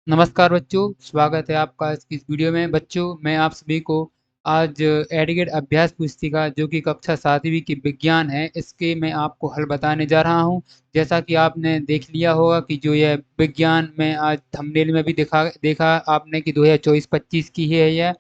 नमस्कार बच्चों, स्वागत है आपका आज की इस वीडियो में। बच्चों, मैं आप सभी को आज एडीगेट अभ्यास पुस्तिका जो कि कक्षा 7वीं की विज्ञान है, इसके मैं आपको हल बताने जा रहा हूं। जैसा कि आपने देख लिया होगा कि जो यह विज्ञान में आज थंबनेल में भी देखा आपने कि 2024-25 की है यह।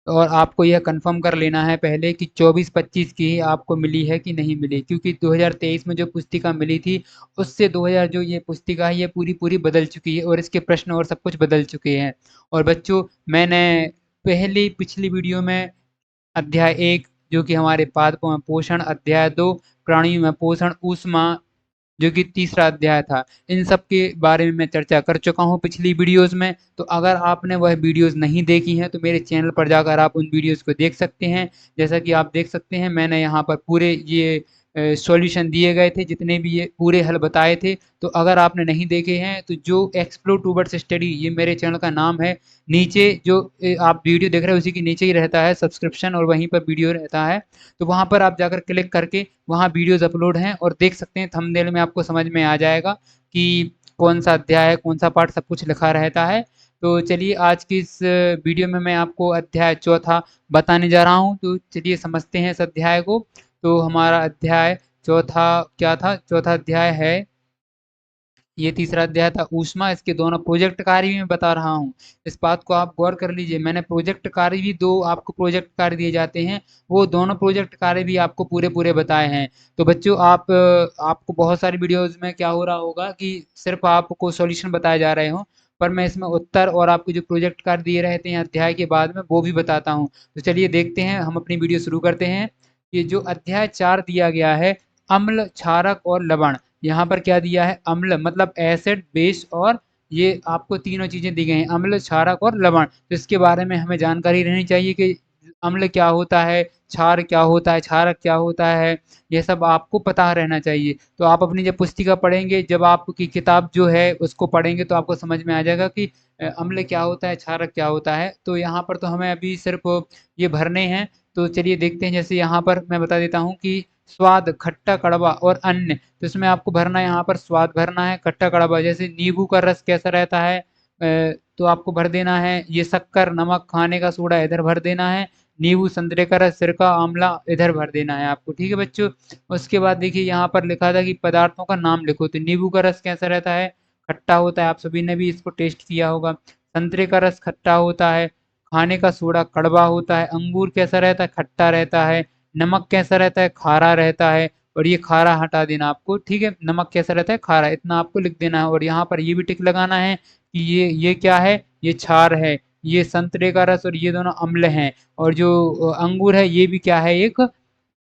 और आपको यह कंफर्म कर लेना है पहले कि 24-25 की ही आपको मिली है कि नहीं मिली, क्योंकि 2023 में जो पुस्तिका मिली थी उससे 2000 जो ये पुस्तिका है ये पूरी पूरी बदल चुकी है और इसके प्रश्न और सब कुछ बदल चुके हैं। और बच्चों, मैंने पिछली वीडियो में अध्याय 1 जो कि हमारे पादपों में पोषण, अध्याय 2 प्राणियों में पोषण ऊष्मा जो कि तीसरा अध्याय था, इन सब के बारे में मैं चर्चा कर चुका हूँ पिछली वीडियोस में। तो अगर आपने वह वीडियोस नहीं देखी हैं तो मेरे चैनल पर जाकर आप उन वीडियोस को देख सकते हैं। जैसा कि आप देख सकते हैं, मैंने यहाँ पर पूरे ये सॉल्यूशन दिए गए थे, जितने भी ये पूरे हल बताए थे। तो अगर आपने नहीं देखे हैं तो जो एक्सप्लोर टूवर्ड्स स्टडी, ये मेरे चैनल का नाम है। नीचे जो आप वीडियो देख रहे हैं उसी के नीचे ही रहता है सब्सक्रिप्शन, और वहीं पर वीडियो रहता है। तो वहाँ पर आप जाकर क्लिक करके वहाँ वीडियोस अपलोड हैं और देख सकते हैं। थंबनेल में आपको समझ में आ जाएगा कि कौन सा अध्याय है, कौन सा पार्ट, सब कुछ लिखा रहता है। तो चलिए, आज की इस वीडियो में मैं आपको अध्याय चौथा बताने जा रहा हूँ। तो चलिए समझते हैं इस अध्याय को। तो हमारा अध्याय चौथा क्या था? चौथा अध्याय है, ये तीसरा अध्याय था ऊष्मा। इसके दोनों प्रोजेक्ट कार्य भी मैं बता रहा हूँ। इस बात को आप गौर कर लीजिए, मैंने प्रोजेक्ट कार्य भी दो आपको प्रोजेक्ट कार्य दिए जाते हैं, वो दोनों प्रोजेक्ट कार्य भी आपको पूरे पूरे बताए हैं। तो बच्चों, आपको बहुत सारी वीडियोज में क्या हो रहा होगा कि सिर्फ आपको सॉल्यूशन बताए जा रहे हो, पर मैं इसमें उत्तर और आपको जो प्रोजेक्ट कार्य दिए रहते हैं अध्याय के बाद में वो भी बताता हूँ। तो चलिए देखते हैं, हम अपनी वीडियो शुरू करते हैं। ये जो अध्याय 4 दिया गया है, अम्ल, क्षारक और लवण। यहाँ पर क्या दिया है? अम्ल मतलब एसिड, बेस, और ये आपको तीनों चीजें दी गई हैं, अम्ल, क्षारक और लवण। तो इसके बारे में हमें जानकारी रहनी चाहिए कि अम्ल क्या होता है, क्षार क्या होता है, क्षारक क्या होता है, ये सब आपको पता रहना चाहिए। तो आप अपनी जब पुस्तिका पढ़ेंगे, जब आपकी किताब जो है उसको पढ़ेंगे, तो आपको समझ में आ जाएगा कि अम्ल क्या होता है, क्षारक क्या होता है। तो यहाँ पर तो हमें अभी सिर्फ ये भरने हैं। तो चलिए देखते हैं। जैसे यहाँ पर मैं बता देता हूँ कि स्वाद, खट्टा, कड़वा और अन्य। तो इसमें आपको भरना है, यहाँ पर स्वाद भरना है, खट्टा कड़वा। जैसे नींबू का रस कैसा रहता है, तो आपको भर देना है। ये शक्कर, नमक, खाने का सोडा इधर भर देना है। नींबू, संतरे का रस, सिरका, आंवला इधर भर देना है आपको। ठीक है बच्चों। उसके बाद देखिए, यहाँ पर लिखा था कि पदार्थों का नाम लिखो। तो नींबू का रस कैसा रहता है? खट्टा होता है, आप सभी ने भी इसको टेस्ट किया होगा। संतरे का रस खट्टा होता है। खाने का सोडा कड़वा होता है। अंगूर कैसा रहता है? खट्टा रहता है। नमक कैसा रहता है? खारा रहता है। और ये खारा हटा देना आपको। ठीक है, नमक कैसा रहता है? खारा, इतना आपको लिख देना है। और यहाँ पर ये भी टिक लगाना है कि ये क्या है? ये क्षार है। ये संतरे का रस और ये दोनों अम्ल हैं। और जो अंगूर है ये भी क्या है? एक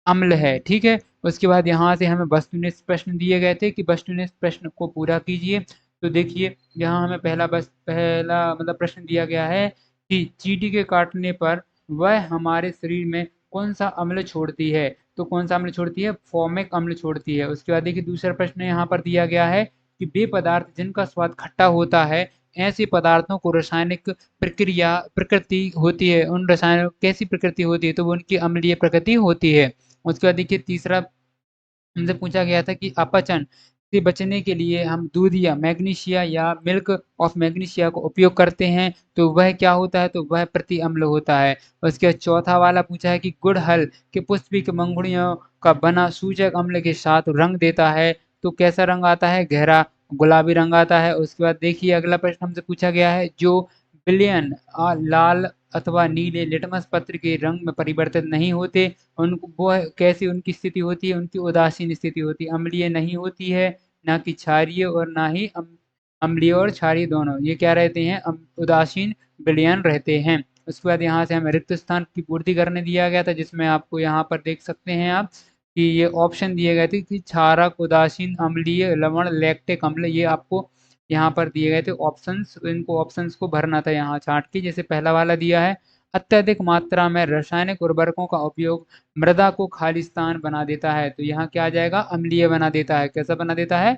अम्ल है। ठीक है। उसके बाद यहाँ से हमें वस्तुनिष्ठ प्रश्न दिए गए थे कि वस्तुनिष्ठ प्रश्न को पूरा कीजिए। तो देखिए, यहाँ हमें पहला मतलब प्रश्न दिया गया है कि चींटी के काटने पर वह हमारे शरीर में कौन सा अम्ल छोड़ती है? तो कौन सा अम्ल छोड़ती है? फॉर्मिक अम्ल छोड़ती है। उसके बाद देखिए, दूसरा प्रश्न यहाँ पर दिया गया है कि वे पदार्थ जिनका स्वाद खट्टा होता है, ऐसे पदार्थों को रासायनिक प्रकृति होती है। उन रसायनों कैसी प्रकृति होती है? तो वो उनकी अम्लीय प्रकृति होती है। उसके बाद देखिए, तीसरा हमसे पूछा गया था कि अपचन से बचने के लिए हम दूध या मैग्नीशिया या मिल्क ऑफ मैग्नीशिया को उपयोग करते हैं, तो वह क्या होता है? तो वह प्रति अम्ल होता है। उसके बाद चौथा वाला पूछा है कि गुड़हल के पुष्प की पंखुड़ियों का बना सूचक अम्ल के साथ रंग देता है, तो कैसा रंग आता है? गहरा गुलाबी रंग आता है। उसके बाद देखिए, अगला प्रश्न हमसे पूछा गया है, जो विलयन लाल अथवा नीले लिटमस पत्र के रंग में परिवर्तित नहीं होते, उनको वो कैसी उनकी स्थिति होती है? उनकी उदासीन स्थिति होती है, अम्लीय नहीं होती है, ना कि क्षारीय, और ना ही अम्लीय और क्षारीय दोनों। ये क्या रहते हैं? उदासीन विलयन रहते हैं। उसके बाद यहाँ से हमें रिक्त स्थान की पूर्ति करने दिया गया था, जिसमें आपको यहाँ पर देख सकते हैं आप कि ये ऑप्शन दिए गए थे कि क्षारक, उदासीन, अम्लीय, लवण, लैक्टिक अम्ल। ये आपको यहाँ पर दिए गए थे ऑप्शंस। इनको ऑप्शंस को भरना था यहाँ चार्ट के। जैसे पहला वाला दिया है, अत्यधिक मात्रा में रासायनिक उर्वरकों का उपयोग मृदा को खालिस्तान बना देता है, तो यहाँ क्या आ जाएगा? अम्लीय बना देता है। कैसा बना देता है?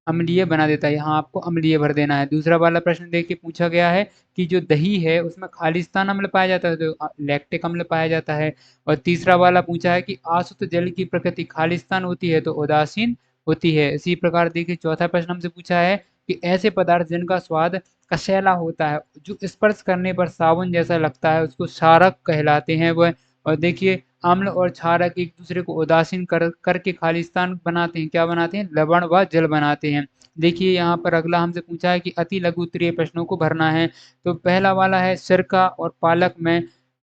अम्लीय बना देता है। यहाँ आपको अम्लीय भर देना है। दूसरा वाला प्रश्न देखिए, पूछा गया है कि जो दही है उसमें खालिस्तान अम्ल पाया जाता है, तो लैक्टिक अम्ल पाया जाता है। और तीसरा वाला पूछा है कि आसुत जल की प्रकृति खालिस्तान होती है, तो उदासीन होती है। इसी प्रकार देखिए, चौथा प्रश्न हमसे पूछा है कि ऐसे पदार्थ जिनका स्वाद कषैला होता है, जो स्पर्श करने पर साबुन जैसा लगता है, उसको क्षारक कहलाते हैं वह। और देखिए अम्ल और क्षारक एक दूसरे को उदासीन करके खालिस्तान बनाते हैं, क्या बनाते हैं, लवण व जल बनाते हैं। देखिए यहाँ पर अगला हमसे पूछा है कि अति लघु उत्तरीय प्रश्नों को भरना है। तो पहला वाला है सिरका और पालक में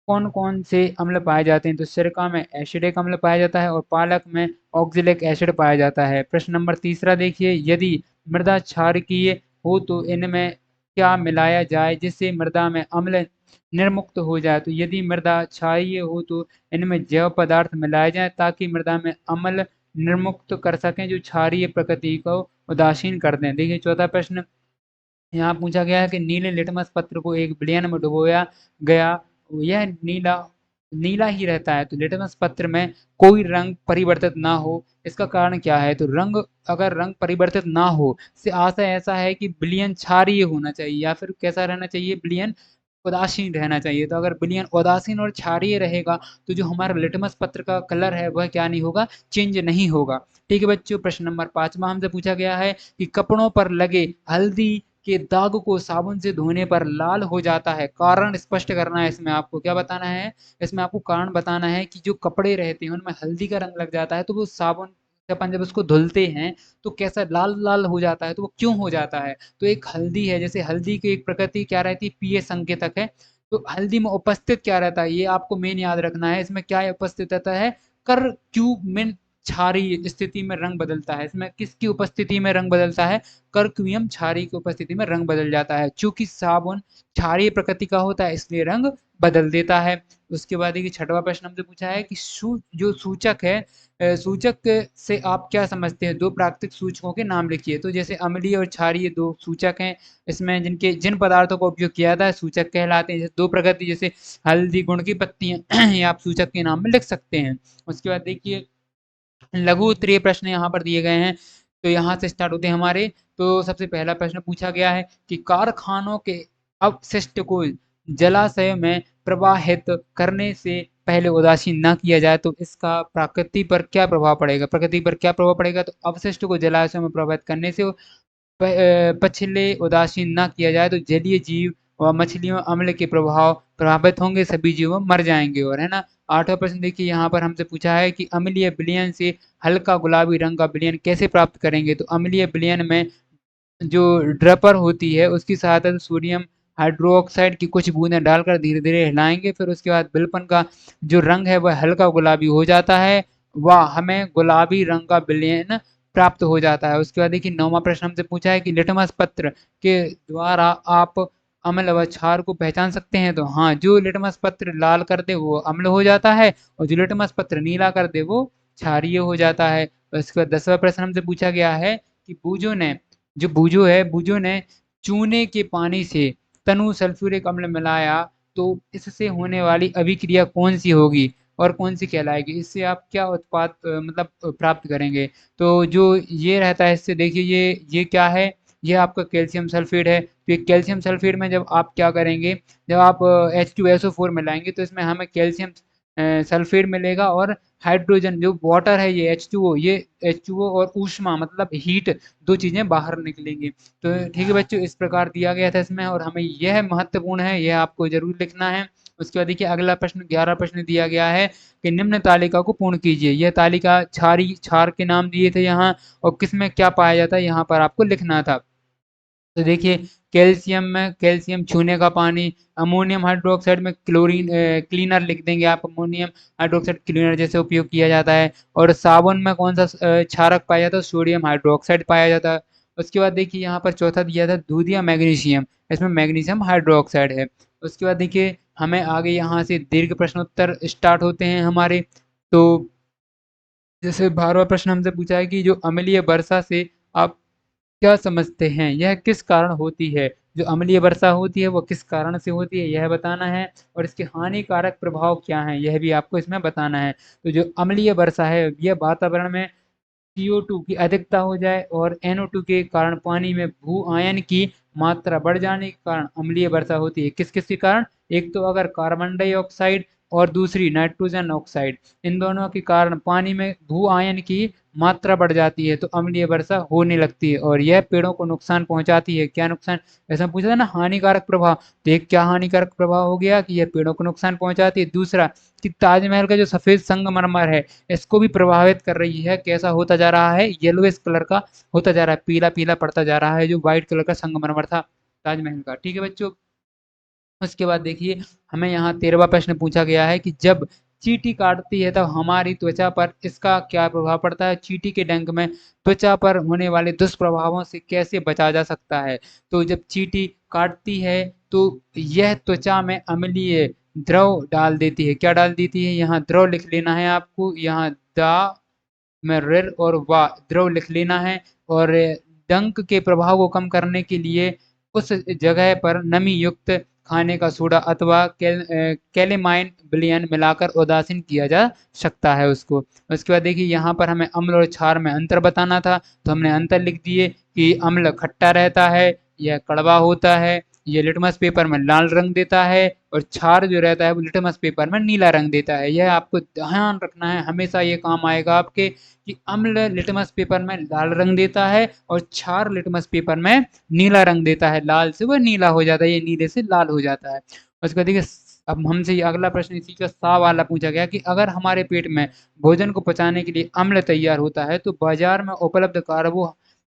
कौन कौन से अम्ल पाए जाते हैं। तो सिरका में एसिडिक अम्ल पाया जाता है और पालक में ऑक्जेलिक एसिड पाया जाता है। प्रश्न नंबर तीसरा देखिए, यदि मृदा क्षारकीय हो तो इनमें क्या मिलाया जाए जिससे मृदा में अम्ल निर्मुक्त हो जाए। तो यदि मृदा क्षारीय हो तो इनमें जैव पदार्थ मिलाए जाएं ताकि मृदा में अम्ल निर्मुक्त कर सकें जो क्षारीय प्रकृति को उदासीन कर दें। देखिए चौथा प्रश्न यहाँ पूछा गया है कि नीले लिटमस पत्र को एक विलयन में डुबोया गया, यह नीला नीला ही रहता है। तो लिटमस पत्र में कोई रंग परिवर्तित ना हो, इसका कारण क्या है। तो रंग अगर रंग परिवर्तित ना हो से आशय ऐसा है कि विलयन क्षारीय होना चाहिए या फिर कैसा रहना चाहिए, विलयन उदासीन रहना चाहिए। तो अगर विलयन उदासीन और क्षारीय रहेगा तो जो हमारा लिटमस पत्र का कलर है वह क्या नहीं होगा, चेंज नहीं होगा। ठीक है बच्चों, प्रश्न नंबर 5वां हमसे पूछा गया है कि कपड़ों पर लगे हल्दी के दाग को साबुन से धोने पर लाल हो जाता है, कारण स्पष्ट करना है। इसमें आपको क्या बताना है, इसमें आपको कारण बताना है कि जो कपड़े रहते हैं उनमें हल्दी का रंग लग जाता है तो वो साबुन से अपन जब उसको धुलते हैं तो कैसा लाल लाल हो जाता है, तो वो क्यों हो जाता है। तो एक हल्दी है, जैसे हल्दी की एक प्रकृति क्या रहती है, पीएच संकेतक है। तो हल्दी में उपस्थित क्या रहता है, ये आपको मेन याद रखना है। इसमें क्या उपस्थित रहता है, कर क्यूमिन क्षारीय स्थिति में रंग बदलता है। इसमें किसकी उपस्थिति में रंग बदलता है, कर्क्यूमियम क्षारीय की उपस्थिति में रंग बदल जाता है। चूंकि साबुन क्षारीय प्रकृति का होता है इसलिए रंग बदल देता है। उसके बाद देखिए छठवां प्रश्न हमसे पूछा है कि जो सूचक है, सूचक से आप क्या समझते हैं, दो प्राकृतिक सूचकों के नाम लिखिए। तो जैसे अम्लीय और क्षारीय दो सूचक हैं, इसमें जिन पदार्थों का उपयोग किया जाता है सूचक कहलाते हैं। जैसे दो प्रकृति जैसे हल्दी गुण की पत्तियां ये आप सूचक के नाम में लिख सकते हैं। उसके बाद देखिए लघु उत्तरीय प्रश्न यहाँ पर दिए गए हैं, तो यहाँ से स्टार्ट होते हैं हमारे। तो सबसे पहला प्रश्न पूछा गया है कि कारखानों के अपशिष्ट को जलाशय में प्रवाहित करने से पहले उदासीन न किया जाए तो इसका प्रकृति पर क्या प्रभाव पड़ेगा, प्रकृति पर क्या प्रभाव पड़ेगा। तो अपशिष्ट को जलाशय में प्रवाहित करने से पछले उदासीन न किया जाए तो जलीय जीव व मछलियों अम्ल के प्रभाव प्रभावित होंगे, सभी जीव मर जाएंगे। और है ना, आठवां प्रश्न देखिए यहाँ पर हमसे पूछा है कि अम्लीय विलयन से हल्का गुलाबी रंग का विलयन कैसे प्राप्त करेंगे। तो अम्लीय विलयन में जो ड्रपर होती है उसकी सहायता से सोडियम हाइड्रोक्साइड की कुछ बूंदें डालकर धीरे धीरे हिलाएंगे, फिर उसके बाद बिलपन का जो रंग है वह हल्का गुलाबी हो जाता है, वह हमें गुलाबी रंग का विलयन प्राप्त हो जाता है। उसके बाद देखिए नौवां प्रश्न हमसे पूछा है कि लिटमस पत्र के द्वारा आप अम्ल व क्षार को पहचान सकते हैं। तो हाँ, जो लिटमस पत्र लाल कर दे वो अम्ल हो जाता है और जो लिटमस पत्र नीला कर दे वो क्षारीय हो जाता है। उसके बाद 10वां प्रश्न हमसे पूछा गया है कि बूजो ने चूने के पानी से तनु सल्फ्यूरिक अम्ल मिलाया तो इससे होने वाली अभिक्रिया कौन सी होगी और कौन सी कहलाएगी, इससे आप क्या उत्पाद मतलब प्राप्त करेंगे। तो जो ये रहता है इससे देखिए ये क्या है, ये आपका कैल्शियम सल्फेट है। तो ये कैल्शियम सल्फेट में जब आप क्या करेंगे, जब आप H2SO4 मिलाएंगे तो इसमें हमें कैल्शियम सल्फेट मिलेगा और हाइड्रोजन जो वाटर है ये H2O, ये H2O और ऊष्मा मतलब हीट, दो चीजें बाहर निकलेंगी। तो ठीक है बच्चों, इस प्रकार दिया गया था इसमें और हमें यह महत्वपूर्ण है, यह आपको जरूर लिखना है। उसके बाद देखिए अगला प्रश्न 11 प्रश्न दिया गया है कि निम्न तालिका को पूर्ण कीजिए। यह तालिका क्षार के नाम दिए थे यहाँ और किसमें क्या पाया जाता है यहाँ पर आपको लिखना था। तो देखिए कैल्शियम में कैल्शियम छूने का पानी, अमोनियम हाइड्रोक्साइड में क्लोरीन क्लीनर लिख देंगे आप, अमोनियम हाइड्रोक्साइड क्लीनर जैसे उपयोग किया जाता है। और साबुन में कौन सा क्षारक पाया जाता है, सोडियम हाइड्रोक्साइड पाया जाता है। उसके बाद देखिए यहाँ पर चौथा दिया था दूध या मैग्नीशियम, इसमें मैग्नीशियम हाइड्रोक्साइड है। उसके बाद देखिए हमें आगे यहाँ से दीर्घ प्रश्नोत्तर स्टार्ट होते हैं हमारे। तो जैसे 12वां प्रश्न हमसे पूछा है कि जो अम्लीय वर्षा से आप क्या समझते हैं, यह किस कारण होती है। जो अम्लीय वर्षा होती है वो किस कारण से होती है यह बताना है और इसके हानिकारक प्रभाव क्या हैं यह भी आपको इसमें बताना है। तो जो अम्लीय वर्षा है यह वातावरण में CO2 की अधिकता हो जाए और NO2 के कारण पानी में भू आयन की मात्रा बढ़ जाने के कारण अम्लीय वर्षा होती है। किस किस के कारण, एक तो अगर कार्बन डाइऑक्साइड और दूसरी नाइट्रोजन ऑक्साइड, इन दोनों के कारण पानी में भू आयन की मात्रा बढ़ जाती है तो अम्लीय वर्षा होने लगती है और यह पेड़ों को नुकसान पहुंचाती है। क्या नुकसान? ऐसा पूछा था ना, हानिकारक प्रभाव। तो एक क्या हानिकारक प्रभाव हो गया कि यह पेड़ों को नुकसान पहुंचाती है। दूसरा कि ताजमहल का जो सफेद संगमरमर है इसको भी प्रभावित कर रही है। कैसा होता जा रहा है? येलोइश कलर का होता जा रहा है, पीला पीला पड़ता जा रहा है, जो व्हाइट कलर का संगमरमर था ताजमहल का। ठीक है बच्चों। उसके बाद देखिए, हमें यहाँ 13वां प्रश्न पूछा गया है कि जब चींटी काटती है तब हमारी त्वचा पर इसका क्या प्रभाव पड़ता है? चींटी के डंक में त्वचा पर होने वाले दुष्प्रभावों से कैसे बचा जा सकता है? तो जब चींटी काटती है तो यह त्वचा में अम्लीय द्रव डाल देती है। क्या डाल देती है? यहाँ द्रव लिख लेना है आपको, यहाँ दा में रिर और वा द्रव लिख लेना है। और डंक के प्रभाव को कम करने के लिए उस जगह पर नमी युक्त खाने का सोडा अथवा कैलेमाइन विलयन मिलाकर उदासीन किया जा सकता है उसको। उसके बाद देखिए, यहाँ पर हमें अम्ल और क्षार में अंतर बताना था, तो हमने अंतर लिख दिए कि अम्ल खट्टा रहता है, यह कड़वा होता है, ये लिटमस पेपर में लाल रंग देता है, और क्षार जो रहता है वो लिटमस पेपर में नीला रंग देता है। यह आपको ध्यान रखना है, हमेशा ये काम आएगा आपके कि अम्ल लिटमस पेपर में लाल रंग देता है और क्षार लिटमस पेपर में नीला रंग देता है। लाल से वो नीला हो जाता है, ये नीले से लाल हो जाता है। उसके बाद देखिए, अब हमसे ये अगला प्रश्न इसी का सा वाला पूछा गया कि अगर हमारे पेट में भोजन को पचाने के लिए अम्ल तैयार होता है तो बाजार में उपलब्ध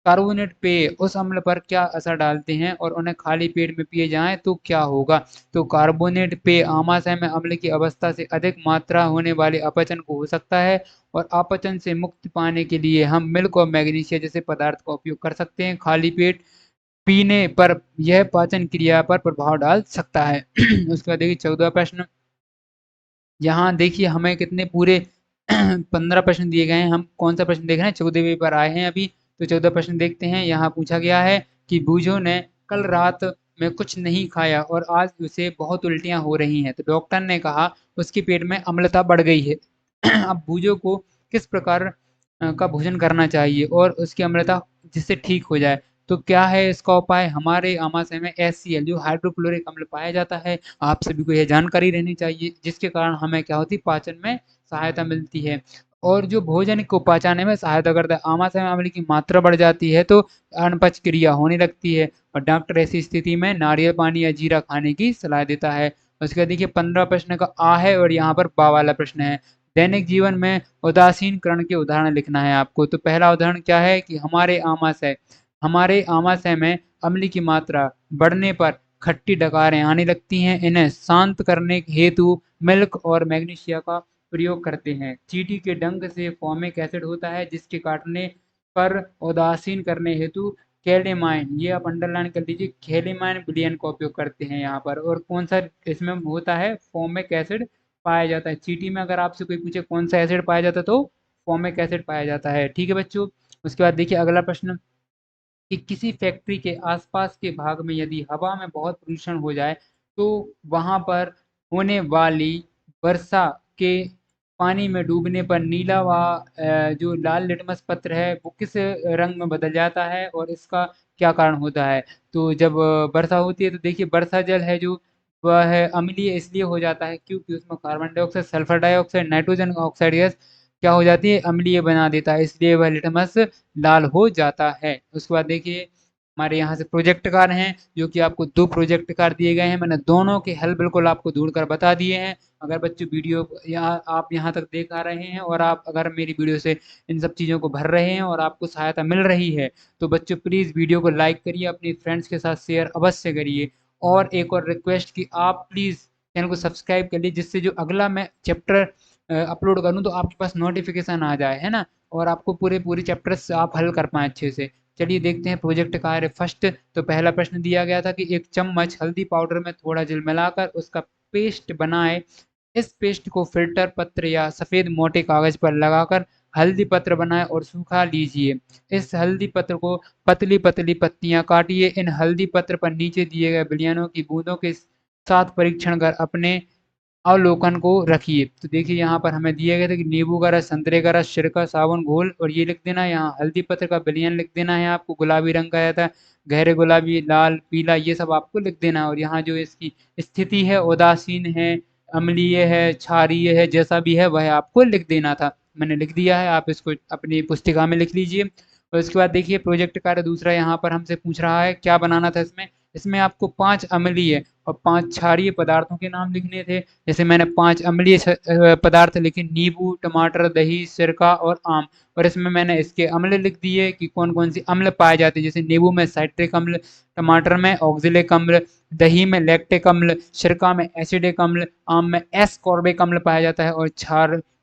कार्बोनेट पेय उस अम्ल पर क्या असर डालते हैं और उन्हें खाली पेट में पिए जाएं तो क्या होगा? तो कार्बोनेट पेय आमाशय में अम्ल की अवस्था से अधिक मात्रा होने वाले अपचन को हो सकता है, और अपचन से मुक्ति पाने के लिए हम मिल्क और मैग्नीशिया जैसे पदार्थ का उपयोग कर सकते हैं। खाली पेट पीने पर यह पाचन क्रिया पर प्रभाव डाल सकता है। उसके बाद देखिए 14वां प्रश्न। यहाँ देखिए हमें कितने पूरे 15 प्रश्न दिए गए हैं। हम कौन सा प्रश्न देख रहे हैं? 14वें पर आए हैं अभी। तो 14 प्रश्न देखते हैं। यहाँ पूछा गया है कि बूझो ने कल रात में कुछ नहीं खाया और आज उसे बहुत उल्टियाँ हो रही हैं। तो डॉक्टर ने कहा उसके पेट में अम्लता बढ़ गई है। अब बूझो को किस प्रकार का भोजन करना चाहिए और उसकी अम्लता जिससे ठीक हो जाए? तो क्या है इसका उपाय? हमारे आमाशय में HCl जो हाइड्रोक्लोरिक अम्ल पाया जाता है, आप सभी को यह जानकारी रहनी चाहिए, जिसके कारण हमें क्या होती है? पाचन में सहायता मिलती है और जो भोजन को पचाने में सहायता करता है। आमाशय में अम्ल की मात्रा बढ़ जाती है तो अनपच क्रिया होने लगती है और डॉक्टर ऐसी स्थिति में नारियल पानी या जीरा खाने की सलाह देता है। उसके बाद देखिए 15 प्रश्न का आ है और यहाँ पर बा वाला प्रश्न है। दैनिक जीवन में उदासीन करण के उदाहरण लिखना है आपको। तो पहला उदाहरण क्या है कि हमारे आमाशय में अम्ल की मात्रा बढ़ने पर खट्टी डकारें आने लगती हैं। इन्हें शांत करने हेतु मिल्क और मैग्नीशिया का प्रयोग करते हैं। चींटी के डंक से फॉर्मिक एसिड होता है जिसके काटने पर उदासीन करने हेतु कैलेमाइन, ये आप अंडरलाइन कर लीजिए, कैलेमाइन विलयन का उपयोग करते हैं यहाँ पर। और कौन सा इसमें होता है? फॉर्मिक एसिड पाया जाता है। चींटी में अगर आपसे कोई पूछे कौन सा एसिड पाया जाता है तो फॉर्मिक एसिड पाया जाता है। ठीक है बच्चों। उसके बाद देखिए अगला प्रश्न कि किसी फैक्ट्री के आसपास के भाग में यदि हवा में बहुत प्रदूषण हो जाए तो वहां पर होने वाली वर्षा के पानी में डूबने पर नीला व जो लाल लिटमस पत्र है वो किस रंग में बदल जाता है और इसका क्या कारण होता है? तो जब वर्षा होती है तो देखिए वर्षा जल है जो वह है अम्लीय इसलिए हो जाता है क्योंकि उसमें carbon dioxide, sulphur dioxide, nitrogen oxide gas क्या हो जाती है? अम्लीय बना देता है, इसलिए वह लिटमस लाल हो जाता है। उसके बाद देखिए हमारे यहाँ से प्रोजेक्ट कार्ड हैं जो कि आपको 2 प्रोजेक्ट कार्ड दिए गए हैं। मैंने दोनों के हल बिल्कुल आपको ढूंढकर बता दिए हैं। अगर बच्चों वीडियो यहाँ आप यहाँ तक देख आ रहे हैं और आप अगर मेरी वीडियो से इन सब चीज़ों को भर रहे हैं और आपको सहायता मिल रही है तो बच्चों प्लीज़ वीडियो को लाइक करिए, अपने फ्रेंड्स के साथ शेयर अवश्य करिए। और एक और रिक्वेस्ट कि आप प्लीज़ चैनल को सब्सक्राइब कर लीजिए जिससे जो अगला मैं चैप्टर अपलोड करूँ तो आपके पास नोटिफिकेशन आ जाए, है ना? और आपको पूरे चैप्टर्स आप हल कर पाएँ अच्छे से। चलिए देखते हैं प्रोजेक्ट कार्य फर्स्ट। तो पहला प्रश्न दिया गया था कि एक चम्मच हल्दी पाउडर में थोड़ा जल मिलाकर उसका पेस्ट बनाए। इस पेस्ट को फिल्टर पत्र या सफ़ेद मोटे कागज पर लगाकर हल्दी पत्र बनाएं और सूखा लीजिए। इस हल्दी पत्र को पतली पतली पत्तियां काटिए। इन हल्दी पत्र पर नीचे दिए गए विलयनों की बूंदों के साथ परीक्षण कर अपने अवलोकन को रखिए। तो देखिए यहाँ पर हमें दिए गए थे कि नींबू का रस, संतरे का रस, सिरका, साबुन, घोल और ये लिख देना है। यहाँ हल्दी पत्र का विलयन लिख देना है आपको, गुलाबी रंग का रहता है, गहरे गुलाबी, लाल, पीला, ये सब आपको लिख देना है। और यहाँ जो इसकी स्थिति है उदासीन है, अम्लीय है, क्षारीय है, जैसा भी है वह आपको लिख देना था। मैंने लिख दिया है, आप इसको अपनी पुस्तिका में लिख लीजिए। और उसके बाद देखिए प्रोजेक्ट कार्य दूसरा यहाँ पर हमसे पूछ रहा है क्या बनाना था इसमें। इसमें आपको 5 अम्लीय और 5 क्षारीय पदार्थों के नाम लिखने थे। जैसे मैंने 5 अम्लीय पदार्थ लिखे, नींबू, टमाटर, दही, सिरका और आम। और इसमें मैंने इसके अम्ल लिख दिए कि कौन-कौन सी अम्ल पाए जाते हैं। जैसे नींबू में साइट्रिक अम्ल, टमाटर में ऑक्जेलिक अम्ल, दही में लैक्टिक अम्ल, सिरका में एसिडिक अम्ल, आम में एस्कॉर्बिक अम्ल पाया जाता है। और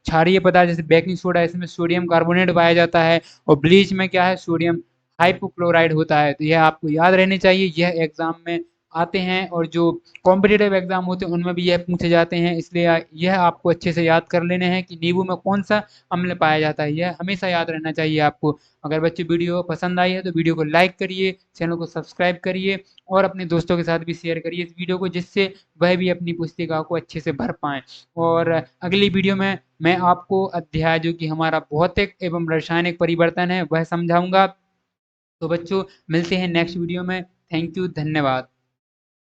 क्षारीय पदार्थ जैसे बेकिंग सोडा, इसमें सोडियम कार्बोनेट पाया जाता है। और ब्लीच में क्या है, सोडियम हाइपोक्लोराइड होता है। तो यह आपको याद रहनी चाहिए, यह एग्जाम में आते हैं और जो कॉम्पिटिटिव एग्जाम होते हैं उनमें भी यह पूछे जाते हैं। इसलिए यह आपको अच्छे से याद कर लेने हैं कि नींबू में कौन सा अम्ल पाया जाता है, यह हमेशा याद रहना चाहिए आपको। अगर बच्चे वीडियो पसंद आई है तो वीडियो को लाइक करिए, चैनल को सब्सक्राइब करिए और अपने दोस्तों के साथ भी शेयर करिए इस वीडियो को, जिससे वह भी अपनी पुस्तिका को अच्छे से भर पाएँ। और अगली वीडियो में मैं आपको अध्याय जो कि हमारा भौतिक एवं रासायनिक परिवर्तन है वह समझाऊँगा। तो बच्चों मिलते हैं नेक्स्ट वीडियो में। थैंक यू, धन्यवाद।